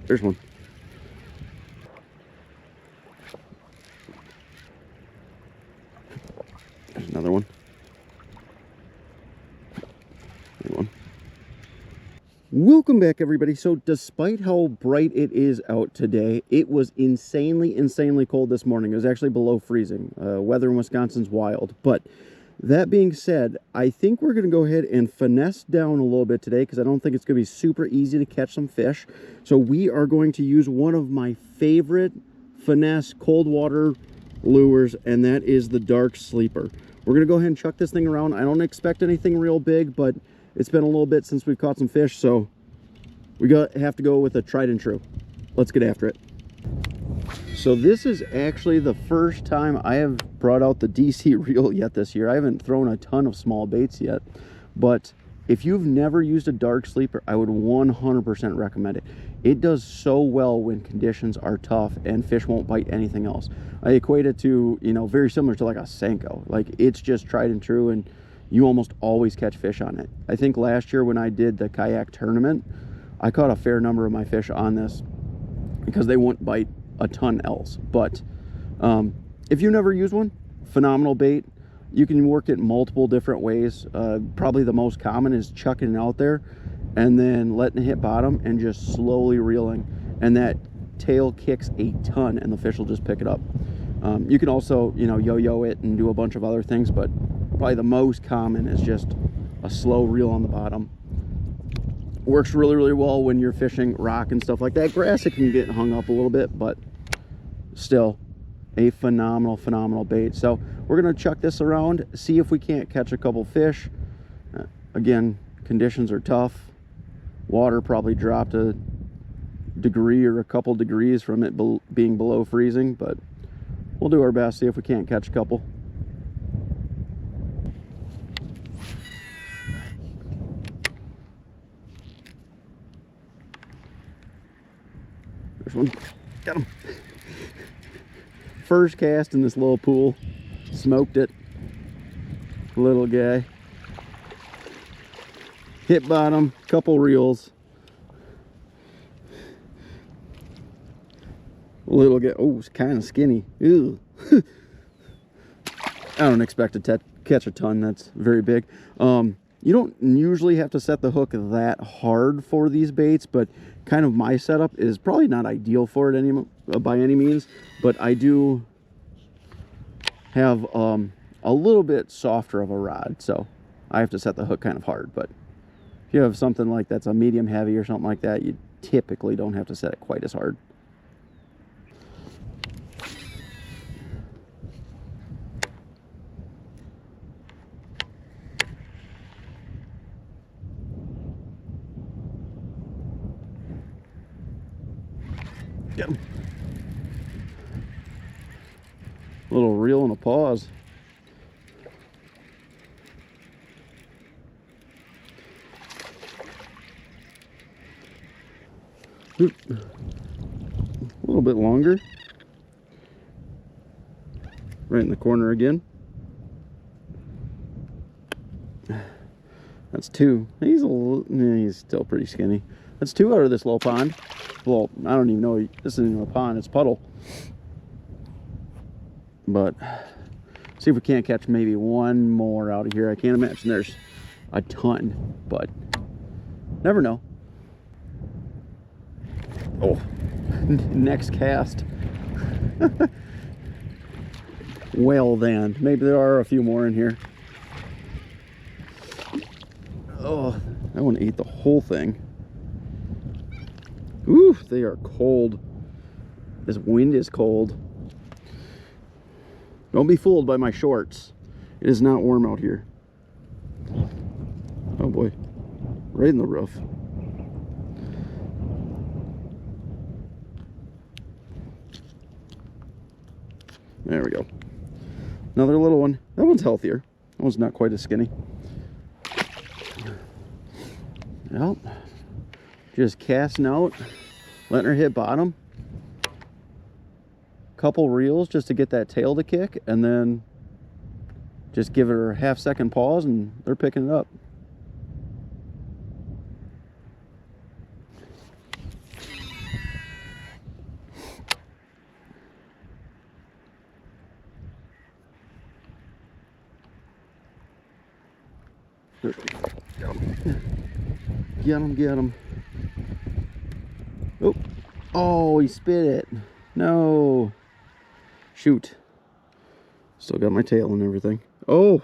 There's one. There's another one. There's one. Welcome back, everybody. So despite how bright it is out today, it was insanely cold this morning. It was actually below freezing. Weather in Wisconsin's wild. But that being said, I think we're going to go ahead and finesse down a little bit today because I don't think it's going to be super easy to catch some fish. So we are going to use one of my favorite finesse cold water lures, and that is the Dark Sleeper. We're going to go ahead and chuck this thing around. I don't expect anything real big, but it's been a little bit since we've caught some fish, so we have to go with a tried and true. Let's get after it. So this is actually the first time I have brought out the DC reel yet this year. I haven't thrown a ton of small baits yet, but if you've never used a Dark Sleeper, I would 100% recommend it. It does so well when conditions are tough and fish won't bite anything else. I equate it to, you know, very similar to like a Senko. Like, it's just tried and true, and you almost always catch fish on it. I think last year when I did the kayak tournament, I caught a fair number of my fish on this because they won't bite a ton else. But if you never use one, phenomenal bait. You can work it multiple different ways. Probably the most common is chucking it out there and then letting it hit bottom and just slowly reeling, and that tail kicks a ton and the fish will just pick it up. You can also, you know, yo-yo it and do a bunch of other things, but probably the most common is just a slow reel on the bottom. Works really well when you're fishing rock and stuff like that. Grass, it can get hung up a little bit, but still a phenomenal bait. So we're gonna chuck this around, see if we can't catch a couple fish. Again, conditions are tough. Water probably dropped a degree or a couple degrees from it being below freezing, but we'll do our best, see if we can't catch a couple. There's one. Got him. First cast in this little pool. Smoked it. Little guy. Hit bottom. Couple reels. Little guy. Oh, it's kind of skinny. Ew. I don't expect to catch a ton. That's very big. You don't usually have to set the hook that hard for these baits, but kind of my setup is probably not ideal for it by any means, but I do have a little bit softer of a rod, so I have to set the hook kind of hard. But if you have something like that's a medium heavy or something like that, you typically don't have to set it quite as hard. Get him. Little reel and a pause. Oop. A little bit longer. Right in the corner again. That's two. He's still pretty skinny. That's two out of this little pond. Well, I don't even know, this isn't even a pond, it's puddle. But see if we can't catch maybe one more out of here. I can't imagine there's a ton, but never know. Oh, next cast. Well then, maybe there are a few more in here. Oh, that one ate the whole thing. Ooh, they are cold. This wind is cold. Don't be fooled by my shorts. It is not warm out here. Oh boy, right in the roof. There we go. Another little one. That one's healthier. That one's not quite as skinny. Well, just casting out, letting her hit bottom. Couple reels just to get that tail to kick, and then just give her a half-second pause and they're picking it up. Get him, get him. Oh, oh, he spit it. No. Shoot. Still got my tail and everything. Oh,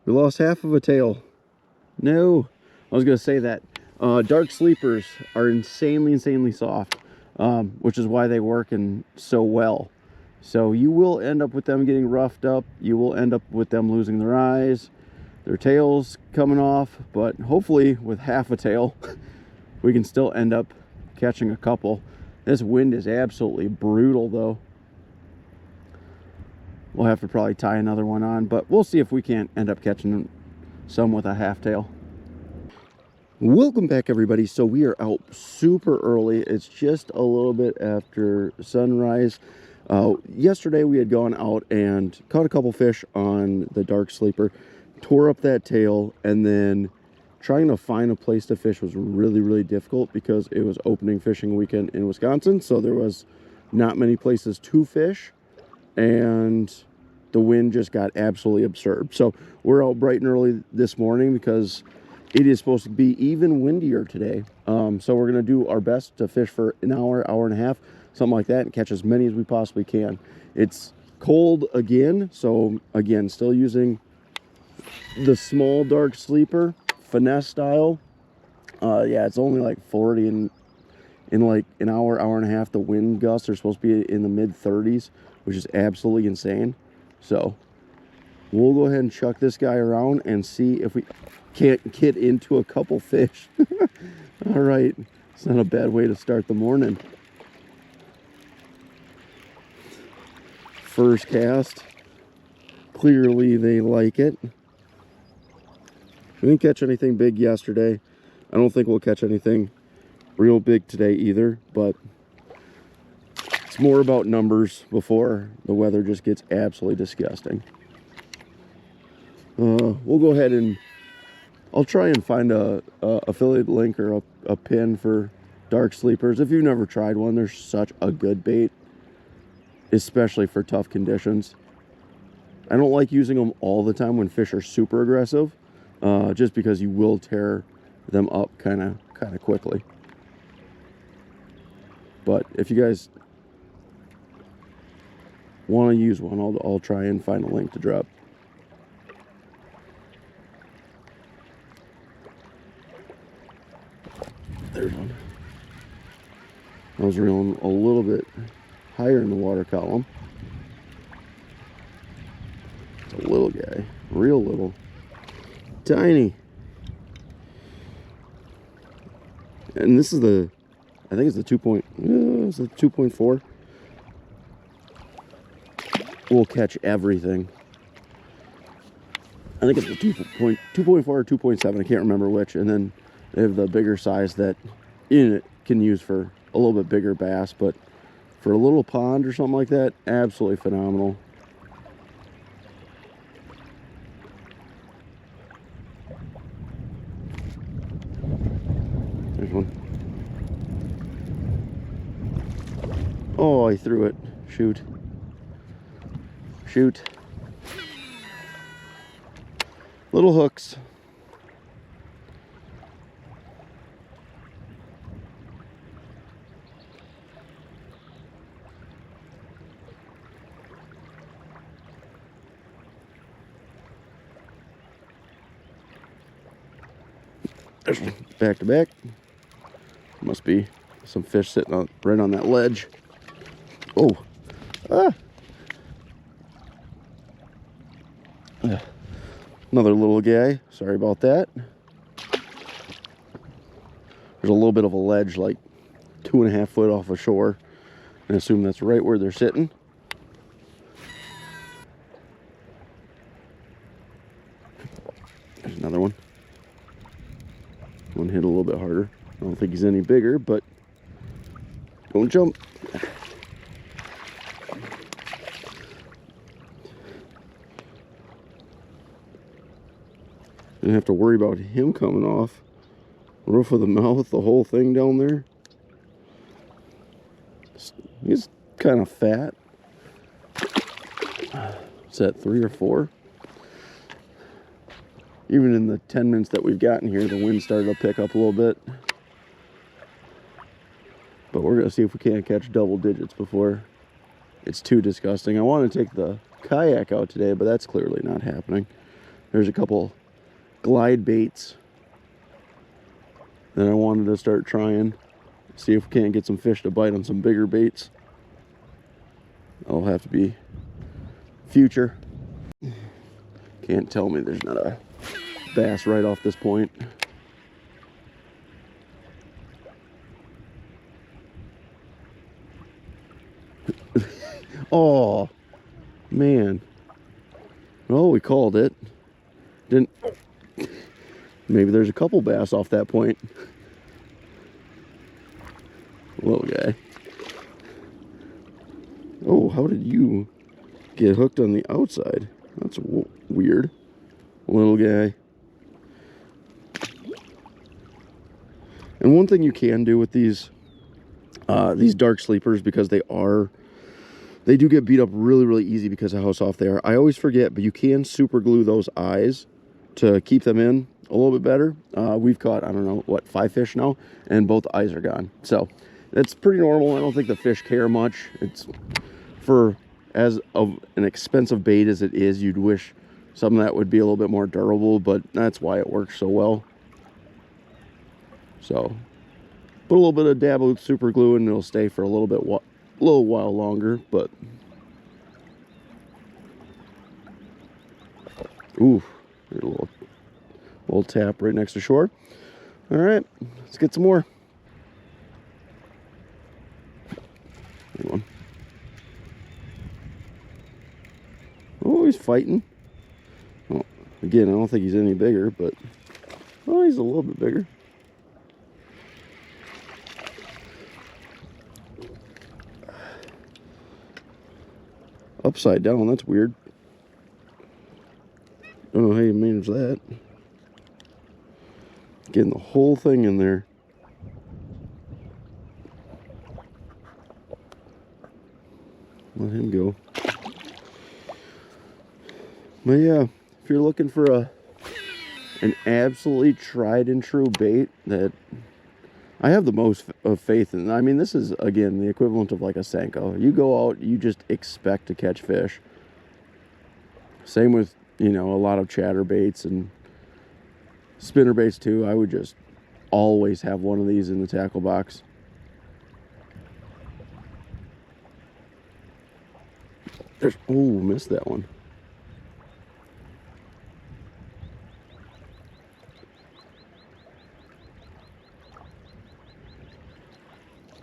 we lost half of a tail. No. I was going to say that. Dark Sleepers are insanely soft, which is why they work so well. So you will end up with them getting roughed up. You will end up with them losing their eyes, their tails coming off, but hopefully with half a tail, we can still end up catching a couple. This wind is absolutely brutal though. We'll have to probably tie another one on, but we'll see if we can't end up catching some with a half tail. Welcome back everybody. So we are out super early. It's just a little bit after sunrise. Yesterday we had gone out and caught a couple fish on the Dark Sleeper, tore up that tail, and then trying to find a place to fish was really difficult because it was opening fishing weekend in Wisconsin, so there was not many places to fish, and the wind just got absolutely absurd. So we're out bright and early this morning because it is supposed to be even windier today. So we're going to do our best to fish for an hour, hour and a half, something like that, and catch as many as we possibly can. It's cold again, so again, still using the small Dark Sleeper, finesse style. Yeah, it's only like 40, and in like an hour, hour and a half, the wind gusts are supposed to be in the mid-30s, which is absolutely insane. So we'll go ahead and chuck this guy around and see if we can't get into a couple fish. All right, it's not a bad way to start the morning. First cast, clearly they like it. We didn't catch anything big yesterday. I don't think we'll catch anything real big today either, but it's more about numbers before the weather just gets absolutely disgusting. We'll go ahead and I'll try and find a affiliate link or a pin for Dark Sleepers. If you've never tried one, they're such a good bait, especially for tough conditions. I don't like using them all the time when fish are super aggressive, just because you will tear them up kind of quickly. But if you guys want to use one, I'll try and find a link to drop. There's one. I was reeling a little bit higher in the water column. It's a little guy, real little, tiny. And this is the, I think it's the 2.4. We'll catch everything. I think it's the 2.4 or 2.7. I can't remember which. And then they have the bigger size that it can use for a little bit bigger bass, but for a little pond or something like that, absolutely phenomenal. There's one. Oh, I threw it. Shoot. Shoot. Little hooks. There's one. Back to back. Must be some fish sitting right on that ledge. Oh. Ah. Another little guy. Sorry about that. There's a little bit of a ledge, like 2.5 foot off of shore. I assume that's right where they're sitting. There's another one. One hit a little bit harder. I don't think he's any bigger, but don't jump. Didn't have to worry about him coming off. Roof of the mouth, the whole thing down there. He's kind of fat. Is that 3 or 4? even in the 10 minutes that we've gotten here, the wind started to pick up a little bit. But we're going to see if we can't catch double digits before it's too disgusting. I want to take the kayak out today, but that's clearly not happening. There's a couple glide baits that I wanted to start trying. See if we can't get some fish to bite on some bigger baits. That'll have to be future. Can't tell me there's not a bass right off this point. Oh, man. Well, we called it. Didn't. Maybe there's a couple bass off that point. Little guy. Oh, how did you get hooked on the outside? That's weird. Little guy. And one thing you can do with these dark sleepers, because they do get beat up really, really easy because of how soft they are. I always forget, but you can super glue those eyes to keep them in a little bit better. We've caught, I don't know, what, 5 fish now, and both eyes are gone. So that's pretty normal. I don't think the fish care much. It's for as of an expensive bait as it is, you'd wish something that would be a little bit more durable, but that's why it works so well. So put a little bit of dab of super glue and it'll stay for a little while longer. But ooh, there's a little tap right next to shore. All right, let's get some more. Good one. Oh, he's fighting. Well, again, I don't think he's any bigger, but oh, he's a little bit bigger. Upside down, that's weird. Don't know how you manage that. Getting the whole thing in there. Let him go. But yeah, if you're looking for an absolutely tried and true bait that I have the most of faith in. I mean, this is, again, the equivalent of like a Senko. You go out, you just expect to catch fish. Same with, you know, a lot of chatter baits and spinner baits too. I would just always have one of these in the tackle box. Oh, missed that one.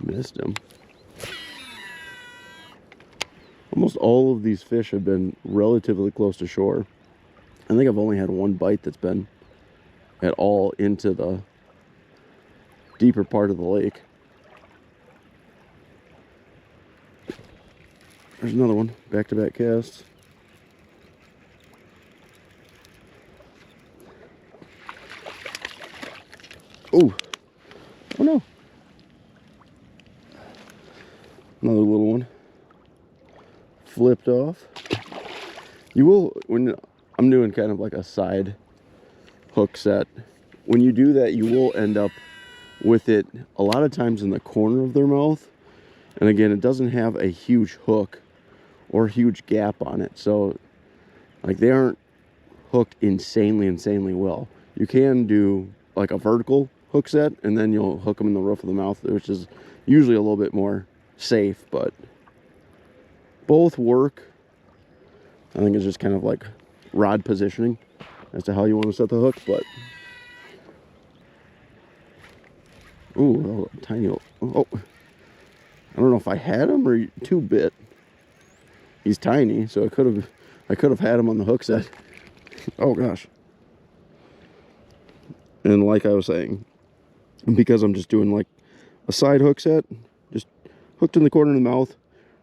Missed him. Almost all of these fish have been relatively close to shore. I think I've only had one bite that's been at all into the deeper part of the lake. There's another one, back-to-back casts. Oh no. Another little one. Flipped off. You will, when I'm doing kind of like a side hook set, when you do that, you will end up with it a lot of times in the corner of their mouth. And again, it doesn't have a huge hook or huge gap on it. So like they aren't hooked insanely well. You can do like a vertical hook set and then you'll hook them in the roof of the mouth, which is usually a little bit more safe, but both work. I think it's just kind of like rod positioning as to how you want to set the hook. But ooh, tiny. Oh, I don't know if I had him or too bit. He's tiny, so I could have had him on the hook set. Oh gosh. And like I was saying, because I'm just doing like a side hook set, just hooked in the corner of the mouth,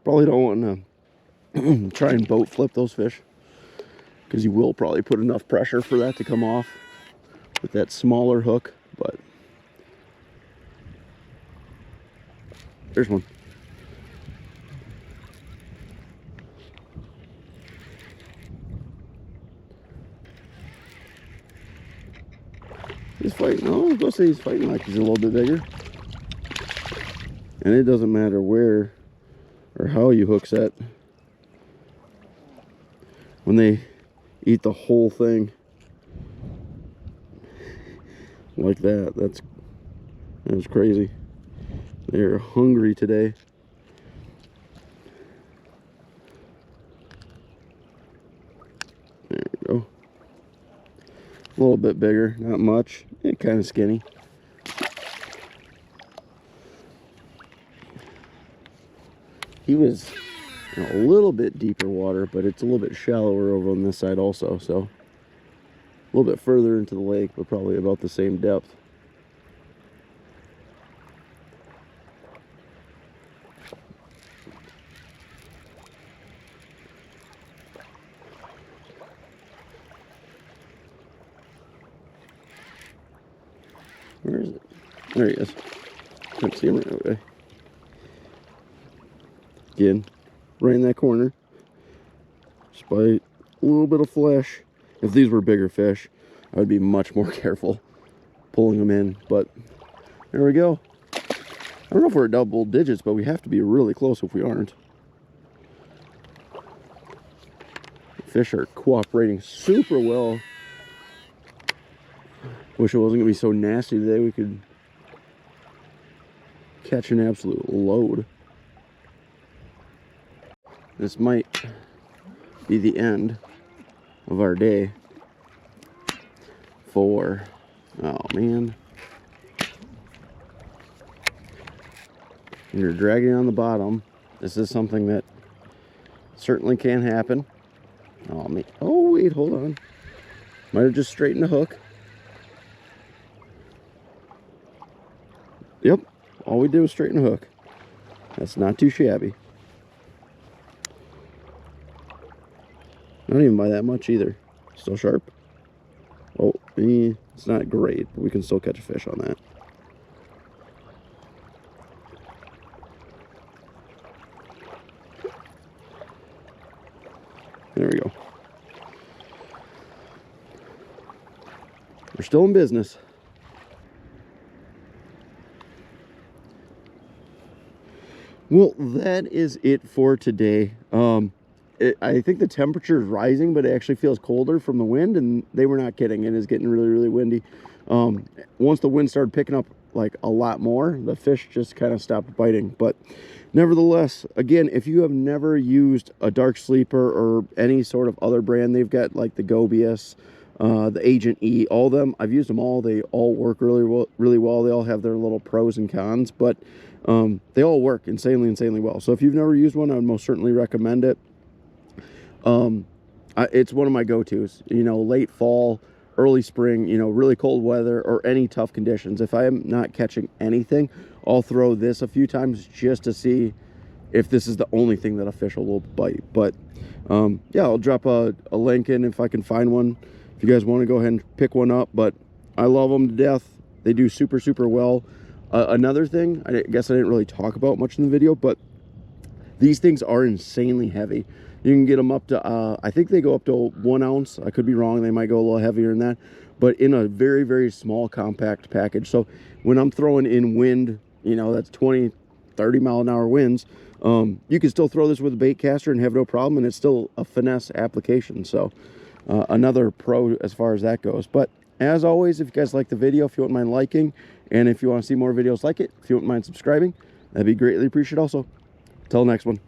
probably don't want to try and boat flip those fish, because you will probably put enough pressure for that to come off with that smaller hook. But there's one. fighting. Oh, go say he's fighting like he's a little bit bigger. And it doesn't matter where or how you hook set. When they eat the whole thing like that, that's crazy. They're hungry today. There we go. A little bit bigger, not much. Kind of skinny. He was in a little bit deeper water, but it's a little bit shallower over on this side also, so a little bit further into the lake, but probably about the same depth. Where is it? There he is. Can't see him right away. Again, right in that corner. Despite a little bit of flesh. If these were bigger fish, I would be much more careful pulling them in. But there we go. I don't know if we're at double digits, but we have to be really close if we aren't. The fish are cooperating super well. Wish it wasn't going to be so nasty today. We could catch an absolute load. This might be the end of our day for, oh man. When you're dragging on the bottom, this is something that certainly can happen. Oh, man. Oh, wait, hold on. Might have just straightened the hook. Yep, all we did was straighten the hook. That's not too shabby. Not even by that much either. Still sharp. Oh, it's not great, but we can still catch a fish on that. There we go. We're still in business. Well, that is it for today. I think the temperature is rising, but it actually feels colder from the wind, and they were not kidding. It is getting really, really windy. Once the wind started picking up like a lot more, the fish just kind of stopped biting. But nevertheless, again, if you have never used a Dark Sleeper or any sort of other brand, they've got like the Gobius, the Agent E, all of them. I've used them all. They all work really well. They all have their little pros and cons, but they all work insanely well. So if you've never used one, I would most certainly recommend it. It's one of my go-tos, you know, late fall, early spring, you know, really cold weather or any tough conditions. If I am not catching anything, I'll throw this a few times just to see if this is the only thing that a fish will bite. But yeah, I'll drop a link in if I can find one, if you guys want to go ahead and pick one up. But I love them to death. They do super well. Another thing, I guess I didn't really talk about much in the video, but these things are insanely heavy. You can get them up to, I think they go up to 1 ounce. I could be wrong. They might go a little heavier than that, but in a very small compact package. So when I'm throwing in wind, you know, that's 20, 30 mile an hour winds, you can still throw this with a bait caster and have no problem. And it's still a finesse application. So another pro as far as that goes. But as always, if you guys like the video, if you wouldn't mind liking, and if you want to see more videos like it, if you wouldn't mind subscribing, that'd be greatly appreciated also. Till next one.